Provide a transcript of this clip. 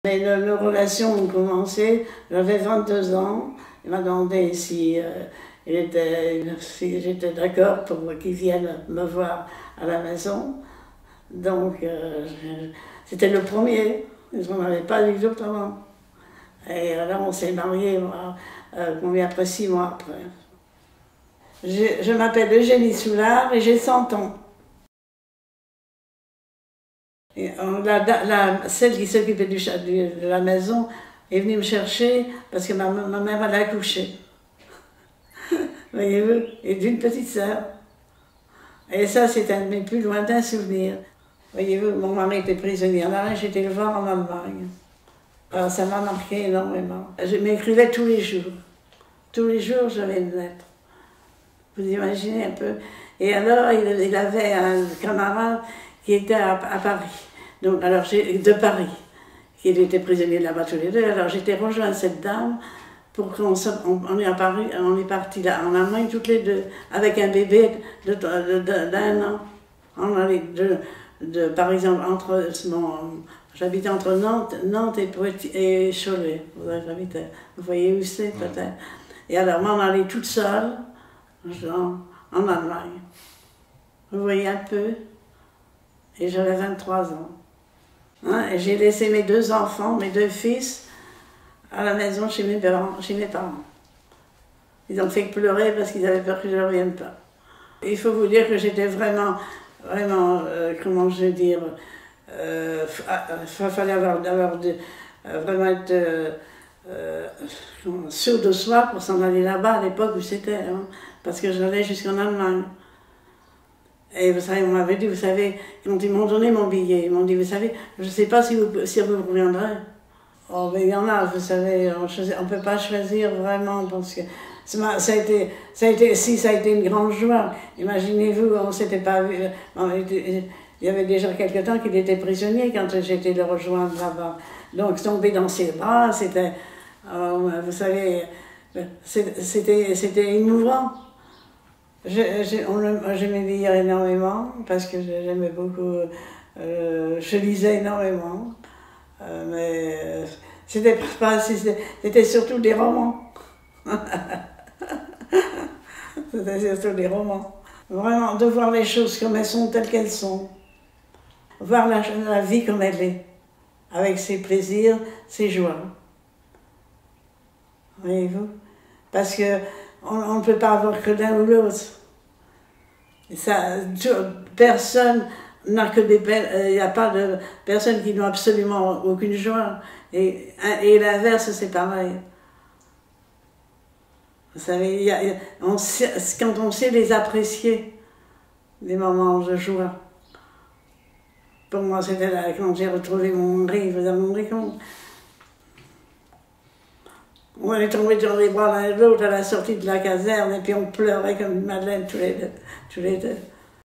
Mais nos relations ont commencé, j'avais 22 ans, il m'a demandé si j'étais d'accord pour qu'il vienne me voir à la maison. Donc, c'était le premier, on n'avait pas eu d'autres avant. Et là, on s'est mariés, après 6 mois après. Je m'appelle Eugénie Soulard et j'ai 100 ans. Et celle qui s'occupait de la maison est venue me chercher parce que ma mère allait accoucher. Voyez-vous, et d'une petite sœur. Et ça, c'est un de mes plus lointains souvenirs. Voyez-vous, mon mari était prisonnier en Allemagne, j'étais le voir en Allemagne. Alors ça m'a marqué énormément. Je m'écrivais tous les jours. Tous les jours, j'avais une lettre. Vous imaginez un peu. Et alors, il avait un camarade qui était à Paris. Donc, alors, de Paris. Il était prisonnier là-bas tous les deux. Alors, j'étais rejoint cette dame pour qu'on est partis là en Allemagne toutes les deux, avec un bébé d'1 an. On allait par exemple, j'habitais entre Nantes et Cholet. Vous voyez où c'est peut-être. Et alors, moi, on allait toute seule en Allemagne. Vous voyez un peu. Et j'avais 23 ans. Hein, et j'ai laissé mes 2 enfants, mes 2 fils, à la maison chez mes parents. Ils ont fait pleurer parce qu'ils avaient peur que je ne revienne pas. Il faut vous dire que j'étais vraiment, comment je veux dire, il fallait vraiment être sûr de soi pour s'en aller là-bas à l'époque où c'était, hein, parce que j'allais jusqu'en Allemagne. Et vous savez, on m'avait dit, vous savez, quand ils m'ont donné mon billet, ils m'ont dit, vous savez, je ne sais pas si vous reviendrez. Oh, mais il y en a, vous savez, on ne peut pas choisir vraiment, parce que ça a été une grande joie. Imaginez-vous, on ne s'était pas vu. Il y avait déjà quelque temps qu'il était prisonnier quand j'étais le rejoindre là-bas. Donc tomber dans ses bras, c'était, vous savez, c'était émouvant. J'aimais lire énormément parce que j'aimais beaucoup, je lisais énormément, mais c'était surtout des romans. C'était surtout des romans. Vraiment, de voir les choses comme elles sont, telles qu'elles sont. Voir la vie comme elle est, avec ses plaisirs, ses joies. Voyez-vous? Parce que on ne peut pas avoir que l'un ou l'autre. Personne n'a que il n'y a pas de personnes qui n'ont absolument aucune joie. Et l'inverse, c'est pareil. Vous savez, quand on sait les apprécier, les moments de joie. Pour moi, c'était là, quand j'ai retrouvé mon mari, vous avez compris comment. On est tombés dans les bras l'un de l'autre à la sortie de la caserne et puis on pleurait comme une madeleine tous les deux.